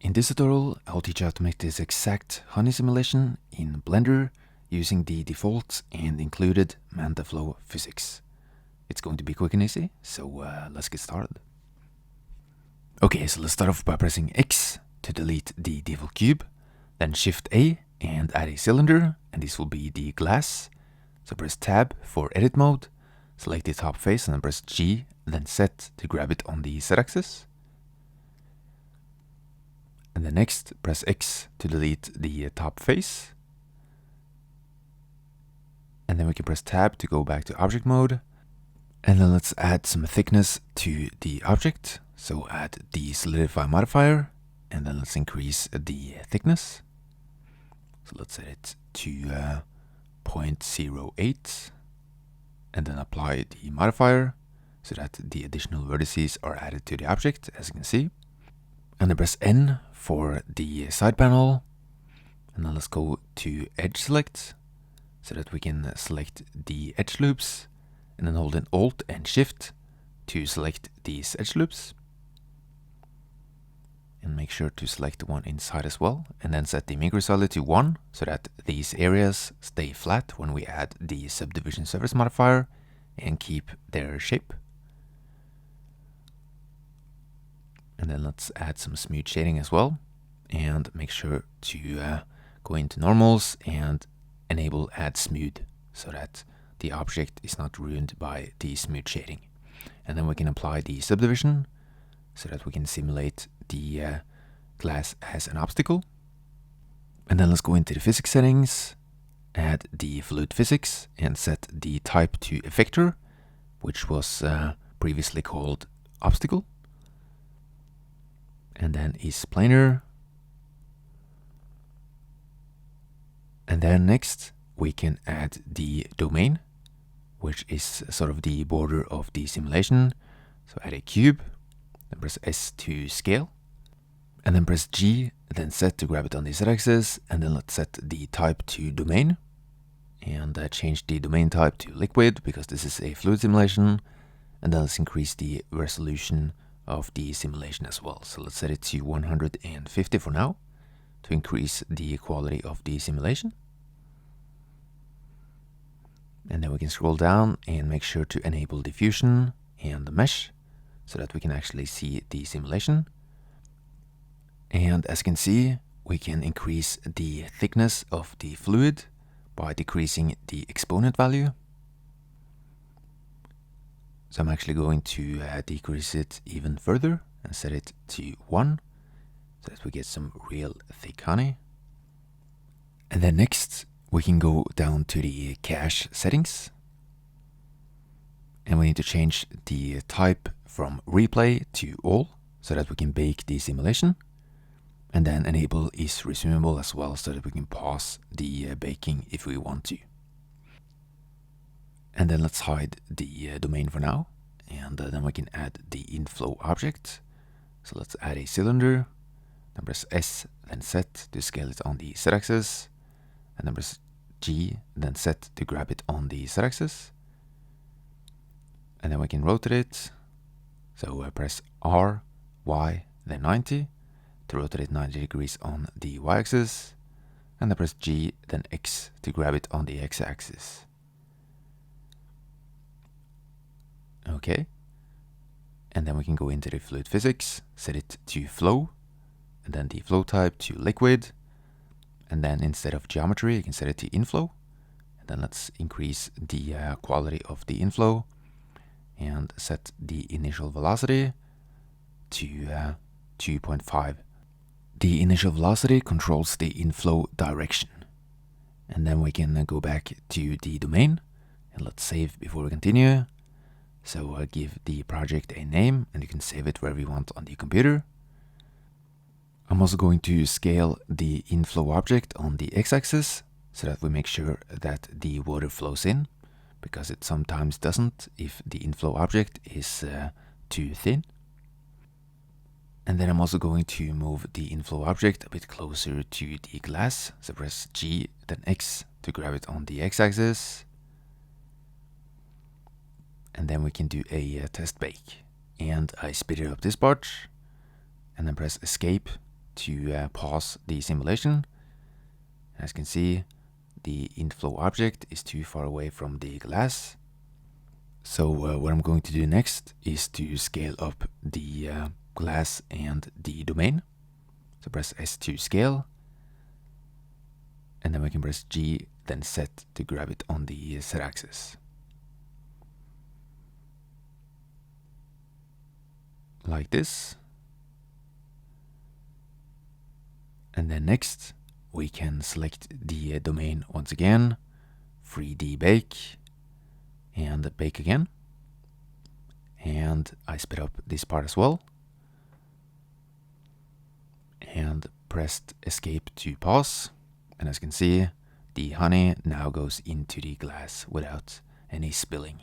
In this tutorial, I'll teach you how to make this exact honey simulation in Blender using the default and included Mantaflow physics. It's going to be quick and easy, so let's get started. Okay, so let's start off by pressing X to delete the default cube, then Shift A and add a cylinder, and this will be the glass. So press Tab for edit mode, select the top face and then press G, then set to grab it on the Z-axis. And then next, press X to delete the top face. And then we can press Tab to go back to object mode. And then let's add some thickness to the object. So add the solidify modifier, and then let's increase the thickness. So let's set it to 0.08, and then apply the modifier so that the additional vertices are added to the object, as you can see. And then press N for the side panel, and then let's go to edge select so that we can select the edge loops, and then hold in Alt and Shift to select these edge loops. And make sure to select the one inside as well, and then set the micro solid to 1 so that these areas stay flat when we add the subdivision surface modifier and keep their shape. And then let's add some smooth shading as well, and make sure to go into normals and enable add smooth so that the object is not ruined by the smooth shading. And then we can apply the subdivision so that we can simulate the glass as an obstacle. And then let's go into the physics settings, add the fluid physics, and set the type to effector, which was previously called obstacle. And then is planar. And then next we can add the domain, which is sort of the border of the simulation. So add a cube, then press S to scale, and then press G, then set to grab it on the Z-axis, and then let's set the type to domain, and change the domain type to liquid because this is a fluid simulation, and then let's increase the resolution of the simulation as well. So let's set it to 150 for now to increase the quality of the simulation. And then we can scroll down and make sure to enable diffusion and the mesh so that we can actually see the simulation. And as you can see, we can increase the thickness of the fluid by decreasing the exponent value. So I'm actually going to decrease it even further and set it to 1 so that we get some real thick honey. And then next we can go down to the cache settings, and we need to change the type from replay to all so that we can bake the simulation, and then enable is resumable as well so that we can pause the baking if we want to. And then let's hide the domain for now, and then we can add the inflow object. So let's add a cylinder, then press S, then set to scale it on the Z-axis, and then press G, then set to grab it on the Z-axis. And then we can rotate it. So press R, Y, then 90 to rotate it 90 degrees on the Y-axis, and then press G, then X to grab it on the X-axis. Okay, and then we can go into the fluid physics, set it to flow, and then the flow type to liquid, and then instead of geometry you can set it to inflow, and then let's increase the quality of the inflow and set the initial velocity to 2.5. The initial velocity controls the inflow direction. And then we can go back to the domain, and let's save before we continue. So give the project a name, and you can save it wherever you want on the computer. I'm also going to scale the inflow object on the X-axis so that we make sure that the water flows in, because it sometimes doesn't if the inflow object is too thin. And then I'm also going to move the inflow object a bit closer to the glass. So press G, then X to grab it on the X-axis. And then we can do a test bake. And I speed it up this part, and then press Escape to pause the simulation. As you can see, the inflow object is too far away from the glass. So what I'm going to do next is to scale up the glass and the domain. So press S to scale, and then we can press G, then set to grab it on the Z axis. Like this. And then next, we can select the domain once again, 3D bake, and bake again. And I sped up this part as well. And pressed escape to pause. And as you can see, the honey now goes into the glass without any spilling.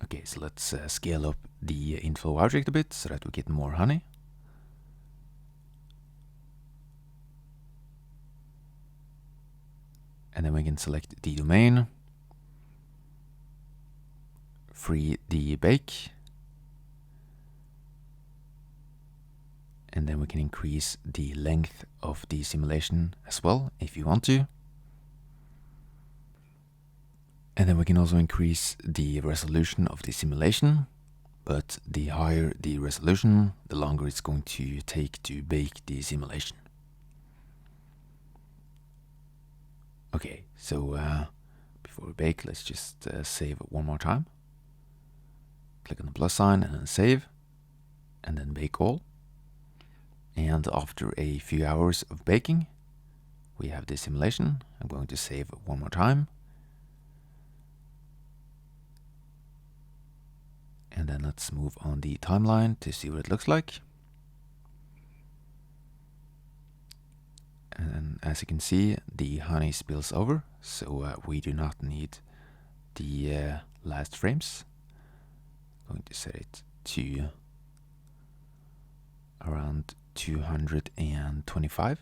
Okay, so let's scale up the inflow object a bit so that we get more honey. And then we can select the domain, 3D bake, and then we can increase the length of the simulation as well if you want to. And then we can also increase the resolution of the simulation, but the higher the resolution, the longer it's going to take to bake the simulation. Okay, so before we bake, let's just save one more time. Click on the plus sign and then save, and then bake all. And after a few hours of baking, we have the simulation. I'm going to save one more time. And then let's move on the timeline to see what it looks like. And as you can see, the honey spills over, so we do not need the last frames. I'm going to set it to around 225.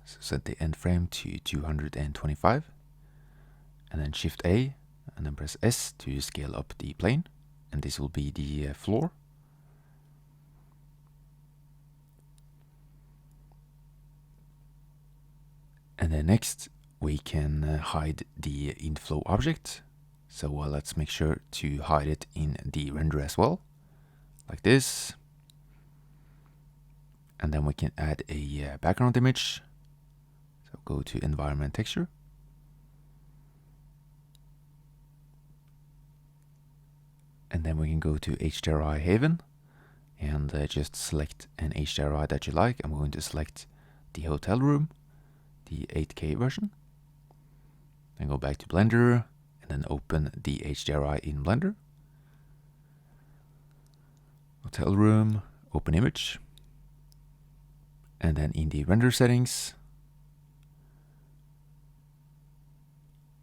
So set the end frame to 225, and then Shift A, and then press S to scale up the plane, and this will be the floor. And then next, we can hide the inflow object. So let's make sure to hide it in the render as well, like this. And then we can add a background image. So go to Environment Texture. And then we can go to HDRI Haven and just select an HDRI that you like. I'm going to select the hotel room, the 8K version. Then go back to Blender and then open the HDRI in Blender. Hotel room, open image. And then in the render settings,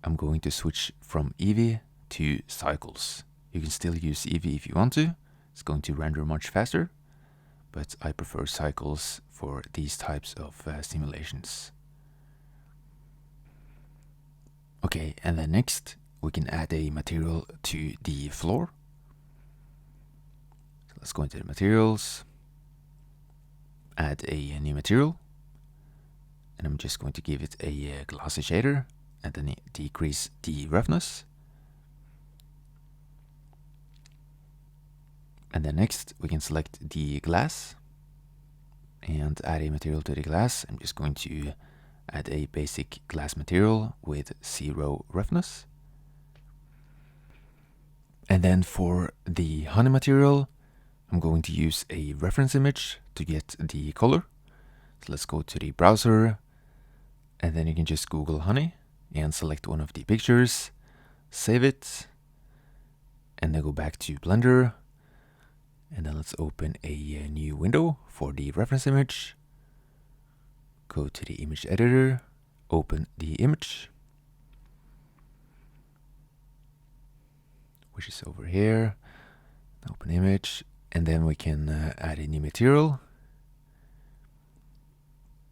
I'm going to switch from Eevee to cycles. You can still use Eevee if you want to. It's going to render much faster, but I prefer cycles for these types of simulations. Okay, and then next we can add a material to the floor. So let's go into the materials, add a new material, and I'm just going to give it a glossy shader and then decrease the roughness. And then next we can select the glass and add a material to the glass. I'm just going to add a basic glass material with 0 roughness. And then for the honey material, I'm going to use a reference image to get the color. So let's go to the browser, and then you can just Google honey and select one of the pictures, save it, and then go back to Blender. And then let's open a new window for the reference image. Go to the image editor, open the image, which is over here. Open image, and then we can add a new material.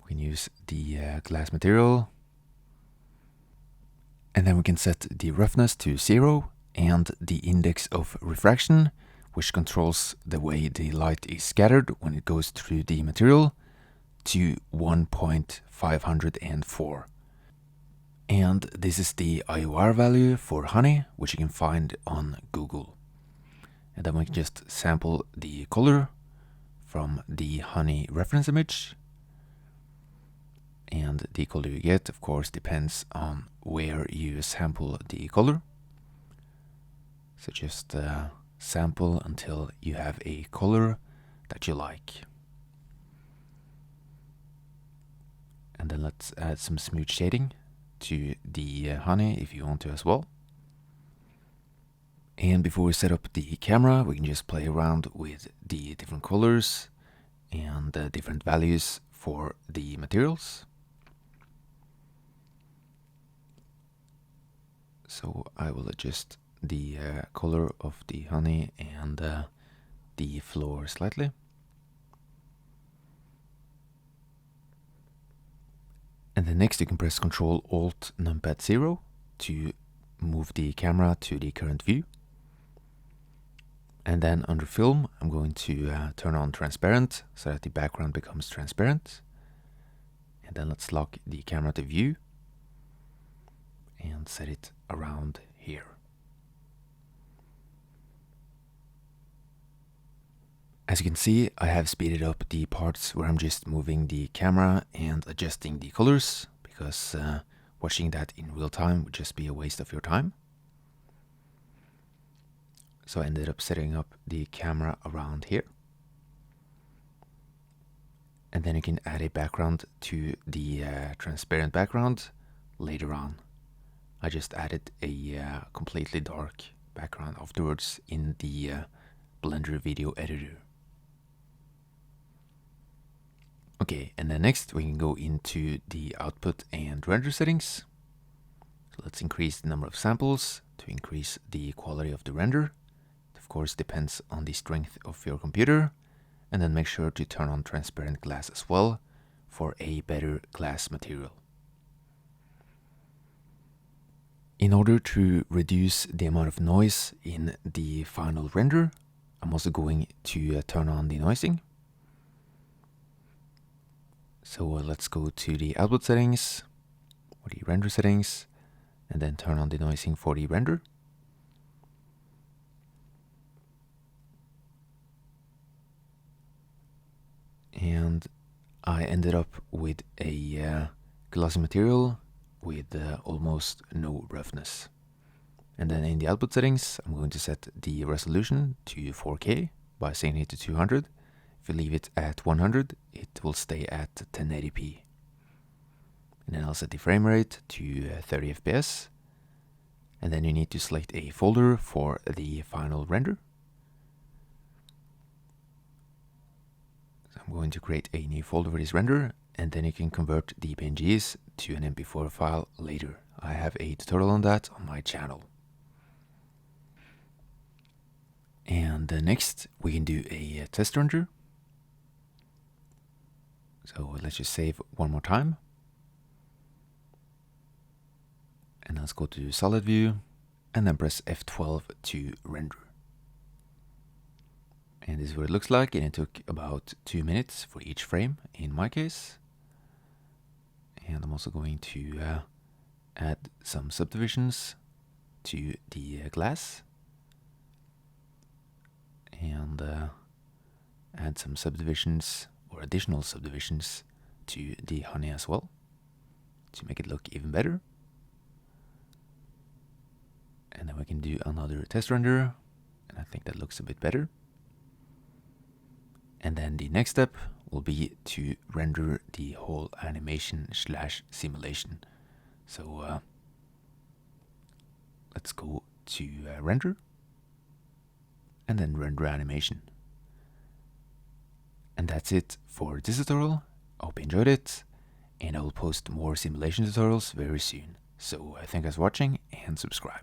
We can use the glass material, and then we can set the roughness to 0 and the index of refraction, which controls the way the light is scattered when it goes through the material, to 1.504. And this is the IOR value for honey, which you can find on Google. And then we can just sample the color from the honey reference image. And the color you get, of course, depends on where you sample the color. So just sample until you have a color that you like. And then let's add some smooth shading to the honey if you want to as well. And before we set up the camera, we can just play around with the different colors and different values for the materials. So I will adjust the color of the honey and the floor slightly. And then next you can press Ctrl Alt Numpad 0 to move the camera to the current view. And then under film, I'm going to turn on transparent so that the background becomes transparent. And then let's lock the camera to view and set it around here. As you can see, I have speeded up the parts where I'm just moving the camera and adjusting the colors, because watching that in real time would just be a waste of your time. So I ended up setting up the camera around here. And then you can add a background to the transparent background later on. I just added a completely dark background afterwards in the Blender video editor. Okay, and then next we can go into the output and render settings. So let's increase the number of samples to increase the quality of the render. It of course depends on the strength of your computer. And then make sure to turn on transparent glass as well for a better glass material. In order to reduce the amount of noise in the final render, I'm also going to turn on denoising. So let's go to the output settings, or the render settings, and then turn on denoising for the render. And I ended up with a glossy material with almost no roughness. And then in the output settings, I'm going to set the resolution to 4K by setting it to 200. If you leave it at 100, it will stay at 1080p. And then I'll set the frame rate to 30 FPS. And then you need to select a folder for the final render. So I'm going to create a new folder for this render, and then you can convert the PNGs to an MP4 file later. I have a tutorial on that on my channel. And next we can do a test render. So let's just save one more time. And let's go to solid view and then press F12 to render. And this is what it looks like, and it took about 2 minutes for each frame in my case. And I'm also going to add some subdivisions to the glass. And add some subdivisions or additional subdivisions to the honey as well to make it look even better. And then we can do another test render, and I think that looks a bit better. And then the next step will be to render the whole animation / simulation. So let's go to render and then render animation. And that's it for this tutorial. I hope you enjoyed it, and I will post more simulation tutorials very soon. So thank you guys for watching, and subscribe.